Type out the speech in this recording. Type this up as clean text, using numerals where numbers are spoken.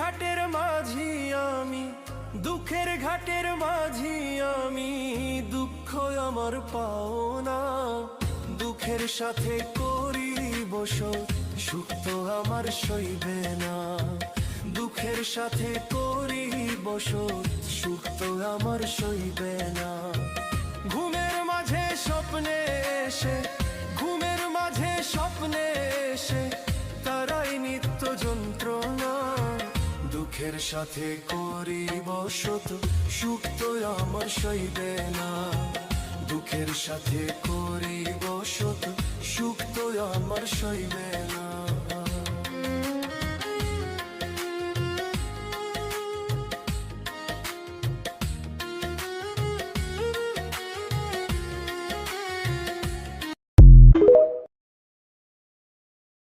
ঘাটের মাঝি আমি, দুঃখের ঘাটের মাঝি আমি, দুঃখ আমার পাওনা। দুঃখের সাথে করি বসত, সুখ তো আমার সইবে না। দুঃখের সাথে করি বসত, সুখ তো আমার সইবে না। ঘুমের মাঝে স্বপ্নে এসে, ঘুমের মাঝে স্বপ্নে এসে তারাই নিত্য যন্ত্রণা। দুঃখের সাথে করি বসত, সুখ তো আমার সইবে না। দুঃখের সাথে করি বসত, সুখ তো আমার সইবে না।